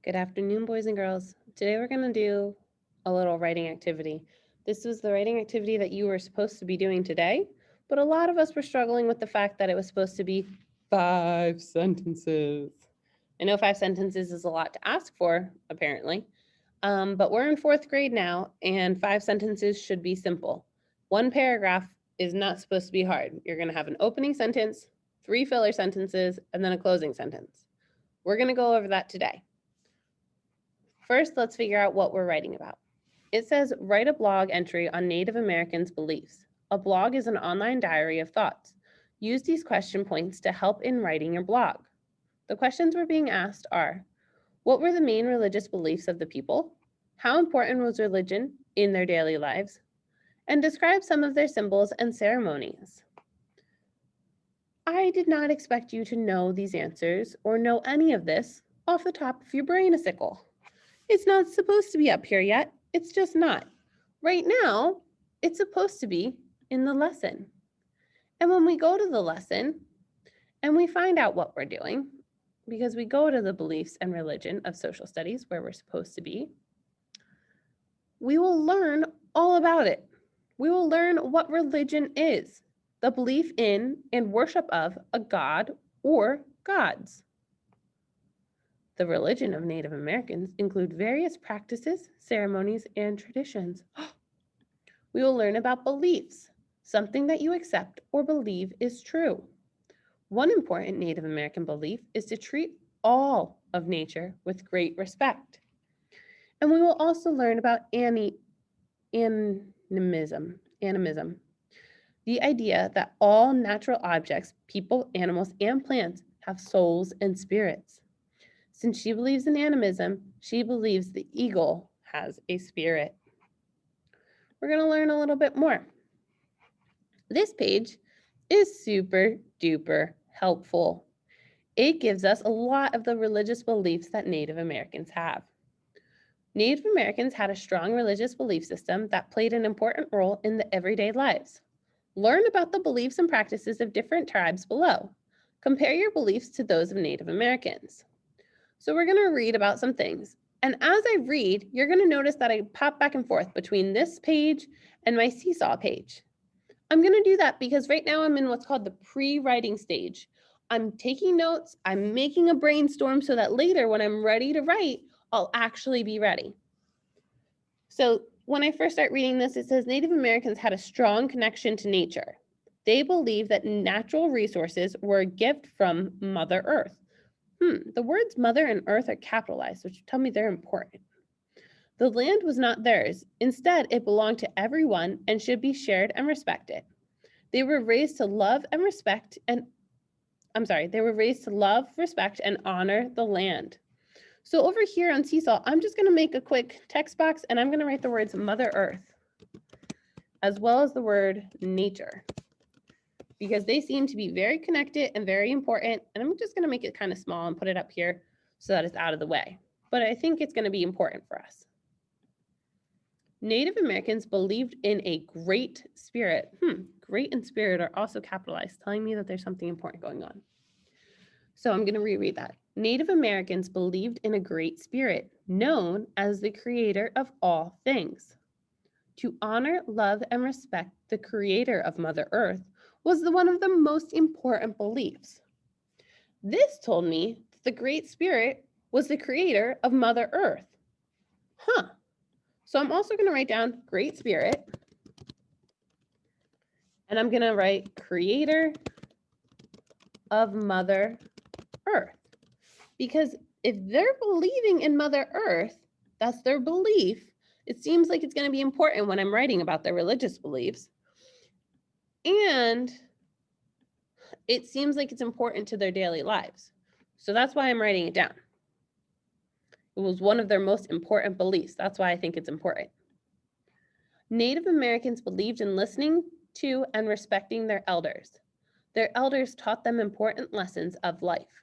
Good afternoon, boys and girls. Today we're going to do a little writing activity. This was the writing activity that you were supposed to be doing today, but a lot of us were struggling with the fact that it was supposed to be 5 sentences. I know 5 sentences is a lot to ask for, apparently, but we're in fourth grade now, and 5 sentences should be simple. One paragraph is not supposed to be hard. You're going to have an opening sentence, 3 filler sentences, and then a closing sentence. We're going to go over that today. First, let's figure out what we're writing about. It says, write a blog entry on Native Americans' beliefs. A blog is an online diary of thoughts. Use these question points to help in writing your blog. The questions we're being asked are, what were the main religious beliefs of the people? How important was religion in their daily lives? And describe some of their symbols and ceremonies. I did not expect you to know these answers or know any of this off the top of your brainasicle. It's not supposed to be up here yet. It's just not. Right now, it's supposed to be in the lesson. And when we go to the lesson and we find out what we're doing, because we go to the beliefs and religion of social studies where we're supposed to be, we will learn all about it. We will learn what religion is, the belief in and worship of a god or gods. The religion of Native Americans include various practices, ceremonies, and traditions. We will learn about beliefs, something that you accept or believe is true. One important Native American belief is to treat all of nature with great respect. And we will also learn about animism, the idea that all natural objects, people, animals, and plants have souls and spirits. Since she believes in animism, she believes the eagle has a spirit. We're going to learn a little bit more. This page is super duper helpful. It gives us a lot of the religious beliefs that Native Americans have. Native Americans had a strong religious belief system that played an important role in the everyday lives. Learn about the beliefs and practices of different tribes below. Compare your beliefs to those of Native Americans. So we're going to read about some things. And as I read, you're going to notice that I pop back and forth between this page and my seesaw page. I'm going to do that because right now I'm in what's called the pre-writing stage. I'm taking notes, I'm making a brainstorm so that later when I'm ready to write, I'll actually be ready. So when I first start reading this, it says Native Americans had a strong connection to nature. They believed that natural resources were a gift from Mother Earth. The words mother and earth are capitalized, which tell me they're important. The land was not theirs. Instead, it belonged to everyone and should be shared and respected. They were raised to love and respect they were raised to love, respect, and honor the land. So over here on Seesaw, I'm just gonna make a quick text box and I'm gonna write the words Mother Earth, as well as the word nature, because they seem to be very connected and very important. And I'm just gonna make it kind of small and put it up here so that it's out of the way. But I think it's gonna be important for us. Native Americans believed in a great spirit. Great and spirit are also capitalized, telling me that there's something important going on. So I'm going to reread that. Native Americans believed in a great spirit, known as the creator of all things. To honor, love, and respect the creator of Mother Earth was one of the most important beliefs. This told me that the great spirit was the creator of Mother Earth. So I'm also going to write down great spirit, and I'm going to write creator of Mother Earth. Because if they're believing in Mother Earth, that's their belief, it seems like it's going to be important when I'm writing about their religious beliefs. And it seems like it's important to their daily lives. So that's why I'm writing it down. It was one of their most important beliefs. That's why I think it's important. Native Americans believed in listening to and respecting their elders. Their elders taught them important lessons of life.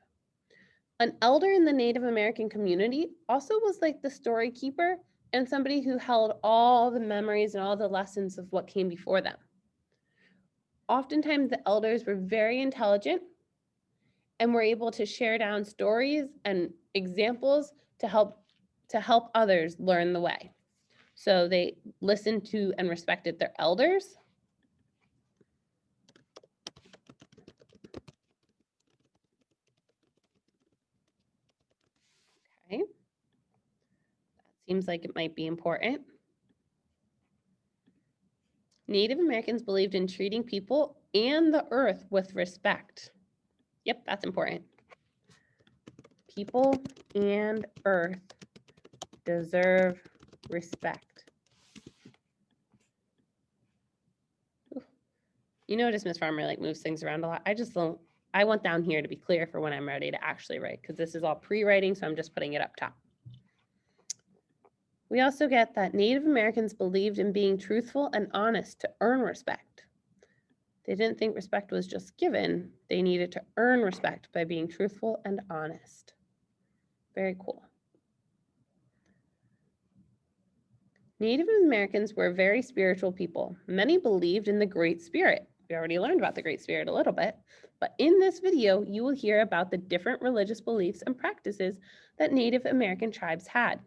An elder in the Native American community also was like the story keeper and somebody who held all the memories and all the lessons of what came before them. Oftentimes, the elders were very intelligent and were able to share down stories and examples to help others learn the way. So they listened to and respected their elders. Okay. That seems like it might be important. Native Americans believed in treating people and the earth with respect. Yep, that's important. People and earth deserve respect. Ooh. You notice Miss Farmer like moves things around a lot. I want down here to be clear for when I'm ready to actually write, because this is all pre-writing, so I'm just putting it up top. We also get that Native Americans believed in being truthful and honest to earn respect. They didn't think respect was just given. They needed to earn respect by being truthful and honest. Very cool. Native Americans were very spiritual people. Many believed in the Great Spirit. We already learned about the Great Spirit a little bit, but in this video, you will hear about the different religious beliefs and practices that Native American tribes had.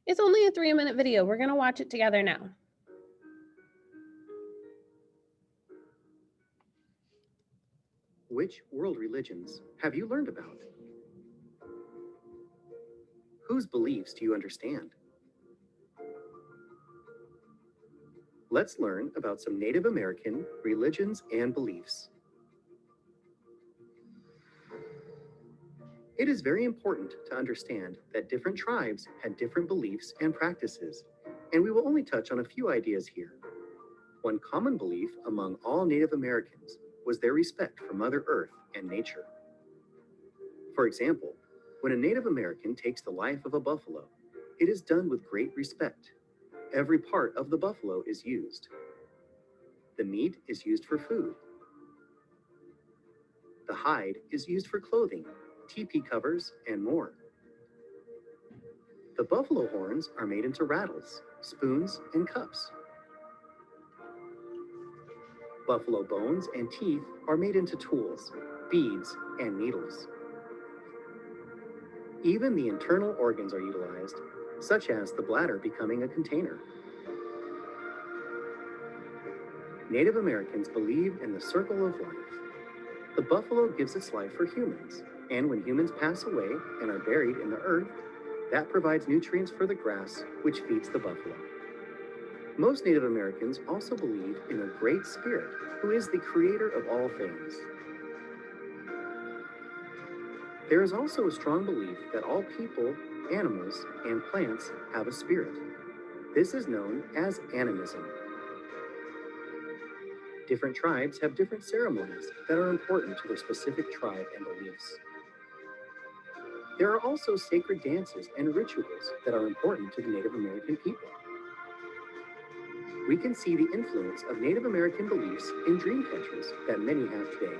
It's only a 3-minute video. We're going to watch it together now. Which world religions have you learned about? Whose beliefs do you understand? Let's learn about some Native American religions and beliefs. It is very important to understand that different tribes had different beliefs and practices, and we will only touch on a few ideas here. One common belief among all Native Americans was their respect for Mother Earth and nature. For example, when a Native American takes the life of a buffalo, it is done with great respect. Every part of the buffalo is used. The meat is used for food. The hide is used for clothing, teepee covers, and more. The buffalo horns are made into rattles, spoons, and cups. Buffalo bones and teeth are made into tools, beads, and needles. Even the internal organs are utilized, such as the bladder becoming a container. Native Americans believed in the circle of life. The buffalo gives its life for humans, and when humans pass away and are buried in the earth, that provides nutrients for the grass, which feeds the buffalo. Most Native Americans also believe in a great spirit who is the creator of all things. There is also a strong belief that all people, animals, and plants have a spirit. This is known as animism. Different tribes have different ceremonies that are important to their specific tribe and beliefs. There are also sacred dances and rituals that are important to the Native American people. We can see the influence of Native American beliefs in dream catchers that many have today.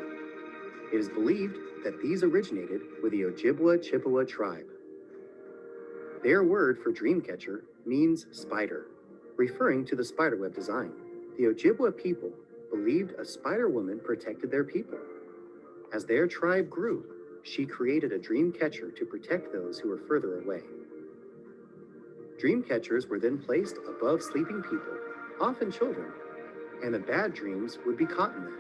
It is believed that these originated with the Ojibwa Chippewa tribe. Their word for dream catcher means spider, referring to the spiderweb design. The Ojibwa people believed a spider woman protected their people. As their tribe grew, she created a dream catcher to protect those who were further away. Dream catchers were then placed above sleeping people, often children, and the bad dreams would be caught in them.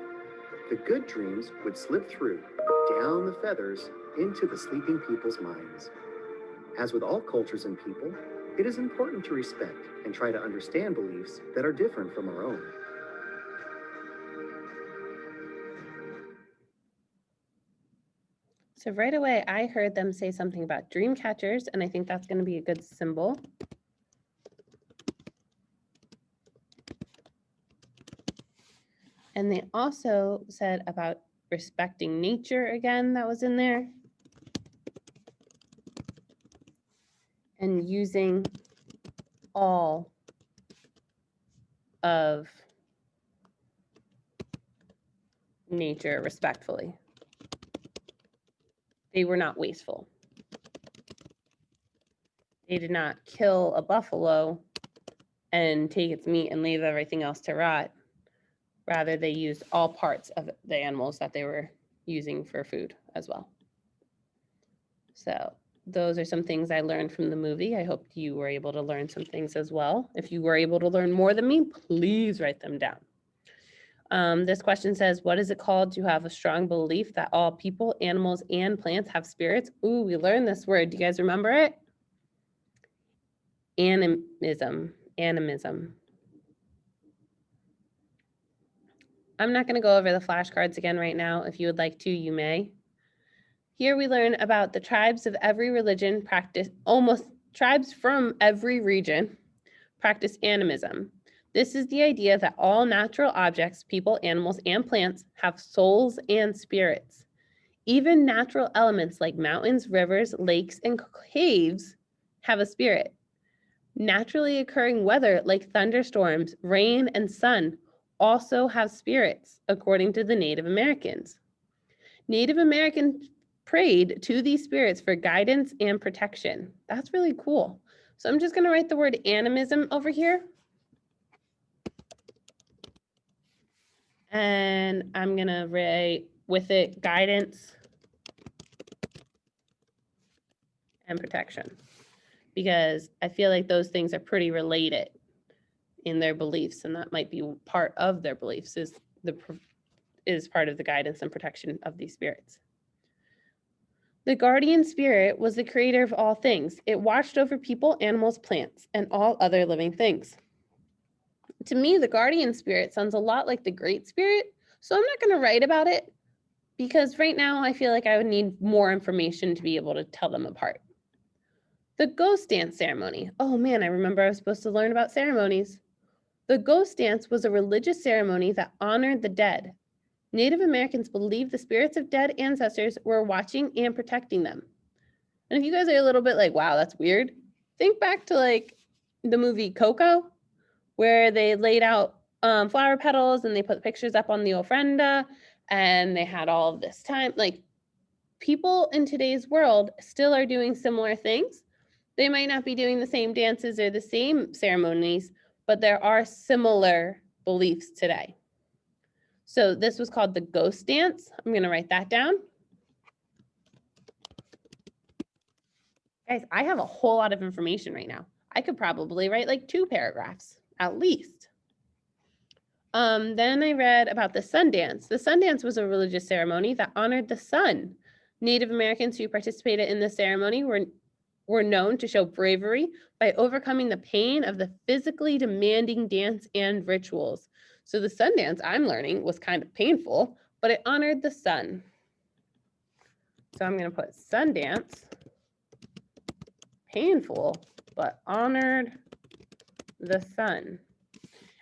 The good dreams would slip through, down the feathers, into the sleeping people's minds. As with all cultures and people, it is important to respect and try to understand beliefs that are different from our own. So right away, I heard them say something about dream catchers, and I think that's going to be a good symbol. And they also said about respecting nature again, that was in there. And using all of nature respectfully. They were not wasteful. They did not kill a buffalo and take its meat and leave everything else to rot. Rather, they used all parts of the animals that they were using for food as well. So those are some things I learned from the movie. I hope you were able to learn some things as well. If you were able to learn more than me, please write them down. This question says, what is it called to have a strong belief that all people, animals, and plants have spirits? Ooh, we learned this word. Do you guys remember it? Animism. Animism. I'm not going to go over the flashcards again right now. If you would like to, you may. Here we learn about the tribes of every religion practice, almost tribes from every region practice animism. This is the idea that all natural objects, people, animals, and plants have souls and spirits. Even natural elements like mountains, rivers, lakes, and caves have a spirit. Naturally occurring weather like thunderstorms, rain, and sun also have spirits, according to the Native Americans. Native Americans prayed to these spirits for guidance and protection. That's really cool. So I'm just going to write the word animism over here. And I'm going to write with it guidance and protection, because I feel like those things are pretty related in their beliefs, and that might be part of their beliefs is part of the guidance and protection of these spirits. The guardian spirit was the creator of all things. It watched over people, animals, plants, and all other living things. To me, the guardian spirit sounds a lot like the great spirit, so I'm not going to write about it because right now I feel like I would need more information to be able to tell them apart. The ghost dance ceremony. Oh man, I remember I was supposed to learn about ceremonies. The ghost dance was a religious ceremony that honored the dead. Native Americans believed the spirits of dead ancestors were watching and protecting them. And if you guys are a little bit like, wow, that's weird, think back to like the movie Coco, where they laid out flower petals and they put pictures up on the ofrenda and they had all of this time. Like, people in today's world still are doing similar things. They might not be doing the same dances or the same ceremonies, but there are similar beliefs today. So this was called the ghost dance. I'm going to write that down. Guys, I have a whole lot of information right now. I could probably write like 2 paragraphs at least. Then I read about the sun dance. The sun dance was a religious ceremony that honored the sun. Native Americans who participated in the ceremony were known to show bravery by overcoming the pain of the physically demanding dance and rituals. So the sun dance, I'm learning, was kind of painful, but it honored the sun. So I'm going to put sun dance, painful, but honored the sun.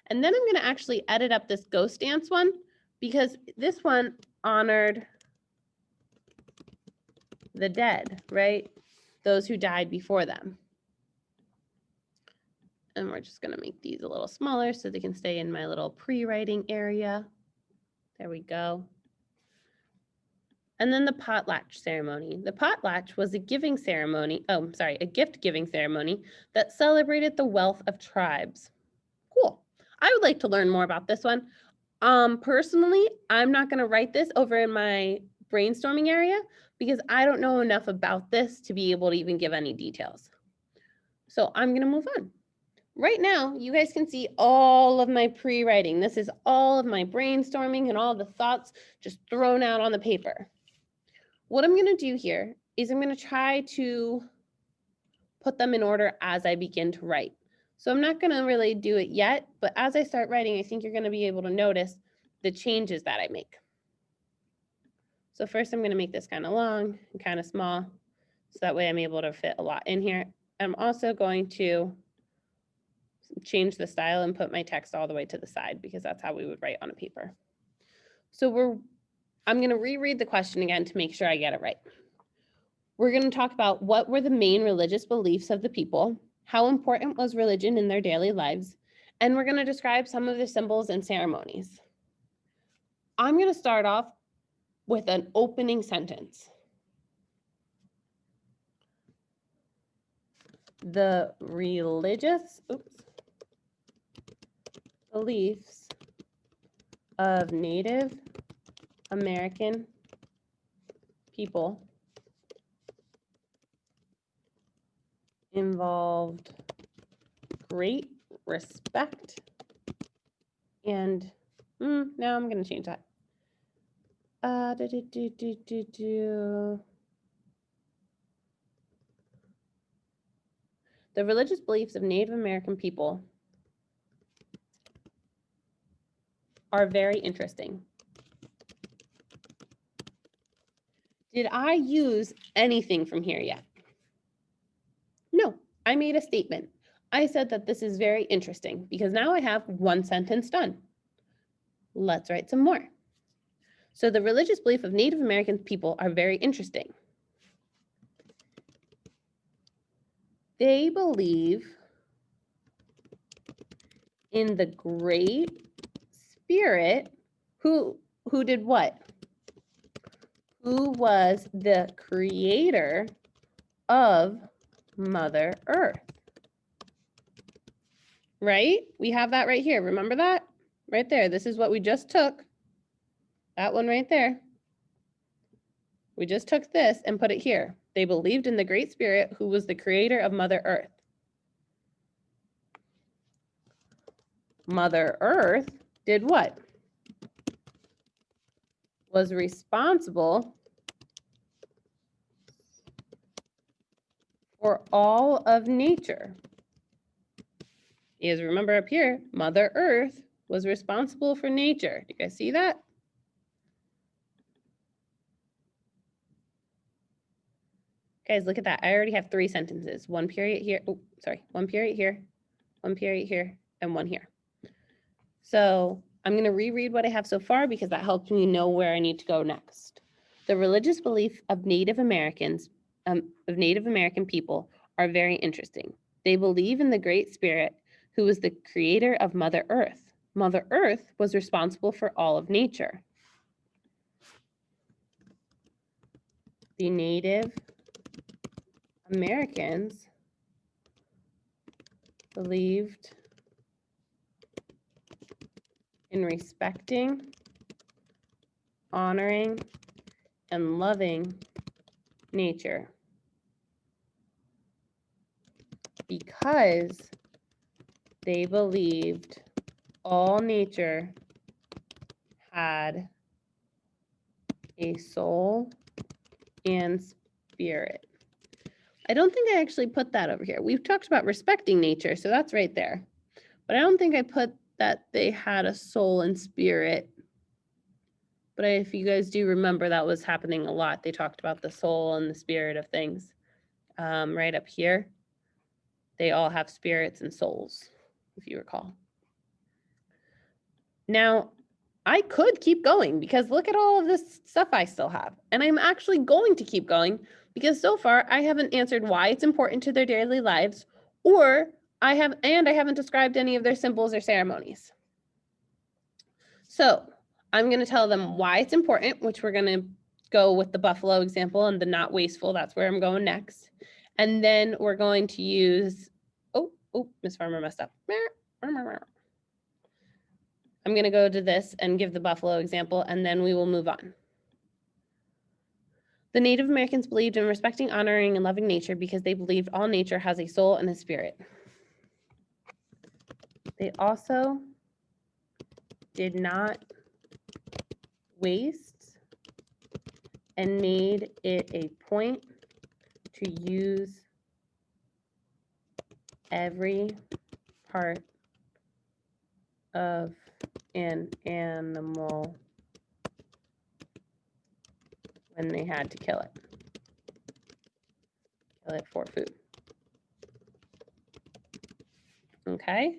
And then I'm going to actually edit up this ghost dance one because this one honored the dead, right? Those who died before them. And we're just going to make these a little smaller so they can stay in my little pre-writing area. There we go. And then the potlatch ceremony. The potlatch was a giving ceremony, a gift giving ceremony that celebrated the wealth of tribes. Cool. I would like to learn more about this one. Personally, I'm not going to write this over in my brainstorming area because I don't know enough about this to be able to even give any details. So I'm going to move on. Right now, you guys can see all of my pre-writing. This is all of my brainstorming and all the thoughts just thrown out on the paper. What I'm going to do here is I'm going to try to put them in order as I begin to write. So I'm not going to really do it yet, but as I start writing, I think you're going to be able to notice the changes that I make. So first I'm going to make this kind of long and kind of small, so that way I'm able to fit a lot in here. I'm also going to change the style and put my text all the way to the side because that's how we would write on a paper. So I'm going to reread the question again to make sure I get it right. We're going to talk about what were the main religious beliefs of the people, how important was religion in their daily lives, and we're going to describe some of the symbols and ceremonies. I'm going to start off with an opening sentence. The religious beliefs of Native American people involved great respect and now I'm going to change that. The religious beliefs of Native American people are very interesting. Did I use anything from here yet? No, I made a statement. I said that this is very interesting because now I have one sentence done. Let's write some more. So the religious belief of Native American people are very interesting. They believe in the Great Spirit who did what? Who was the creator of Mother Earth? Right? We have that right here. Remember that? Right there. This is what we just took. That one right there. We just took this and put it here. They believed in the Great Spirit who was the creator of Mother Earth. Mother Earth did what? Was responsible for all of nature. Because remember up here, Mother Earth was responsible for nature. Do you guys see that? Guys, look at that. I already have 3 sentences. One period here. Oh, sorry. One period here, one period here, and one here. So I'm going to reread what I have so far because that helps me know where I need to go next. The religious belief of Native American people are very interesting. They believe in the Great Spirit who was the creator of Mother Earth. Mother Earth was responsible for all of nature. The Native Americans believed in respecting, honoring, and loving nature because they believed all nature had a soul and spirit. I don't think I actually put that over here. We've talked about respecting nature, so that's right there. But I don't think I put that they had a soul and spirit. But if you guys do remember, that was happening a lot. They talked about the soul and the spirit of things. Right up here, they all have spirits and souls, if you recall. Now, I could keep going because look at all of this stuff I still have. And I'm actually going to keep going because so far I haven't answered why it's important to their daily lives, or I haven't described any of their symbols or ceremonies. So I'm going to tell them why it's important, which we're going to go with the buffalo example and the not wasteful. That's where I'm going next. And then we're going to use, Miss Farmer messed up. I'm going to go to this and give the buffalo example, and then we will move on. The Native Americans believed in respecting, honoring, and loving nature because they believed all nature has a soul and a spirit. They also did not waste and made it a point to use every part of an animal when they had to kill it for food. Okay.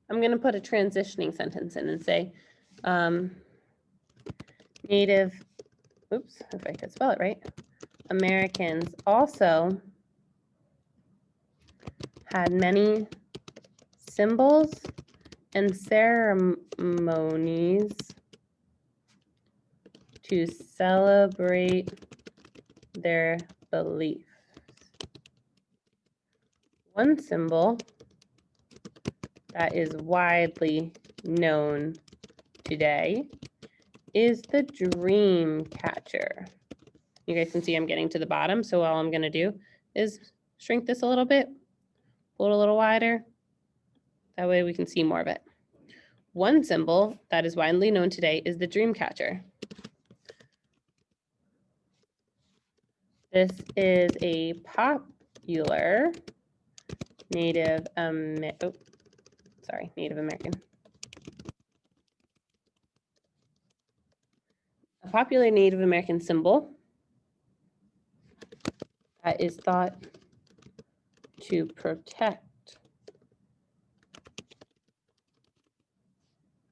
I'm going to put a transitioning sentence in and say, Native, if I could spell it right, Americans also had many symbols and ceremonies to celebrate their beliefs. One symbol that is widely known today is the dream catcher. You guys can see I'm getting to the bottom, so all I'm going to do is shrink this a little bit, pull it a little wider. That way we can see more of it. One symbol that is widely known today is the dream catcher. This is a popular Native American. A popular Native American symbol that is thought to protect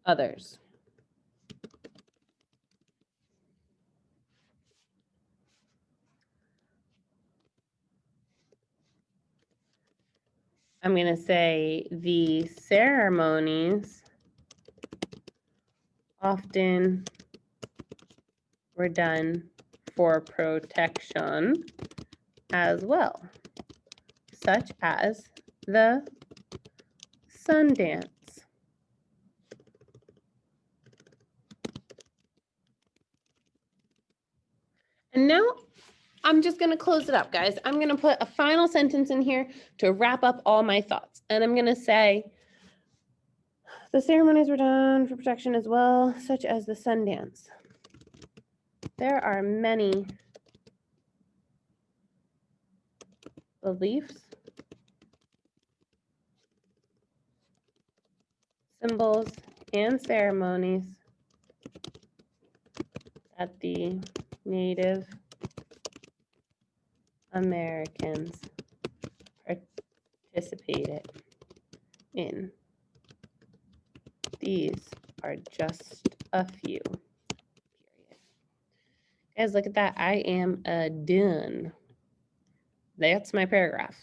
others. I'm going to say the ceremonies often were done for protection as well, such as the sun dance. And now I'm just going to close it up, guys. I'm going to put a final sentence in here to wrap up all my thoughts. And I'm going to say, the ceremonies were done for protection as well, such as the sun dance. There are many beliefs, symbols, and ceremonies that the Native Americans participated in. These are just a few. Guys, look at that. I am done. That's my paragraph.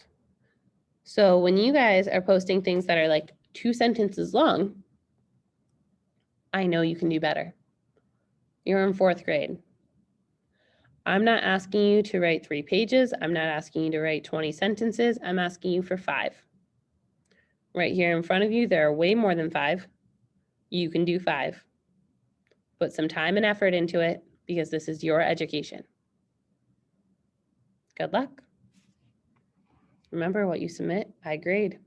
So when you guys are posting things that are like 2 sentences long, I know you can do better. You're in 4th grade. I'm not asking you to write 3 pages. I'm not asking you to write 20 sentences. I'm asking you for 5. Right here in front of you, there are way more than 5. You can do 5. Put some time and effort into it because this is your education. Good luck. Remember, what you submit, I grade.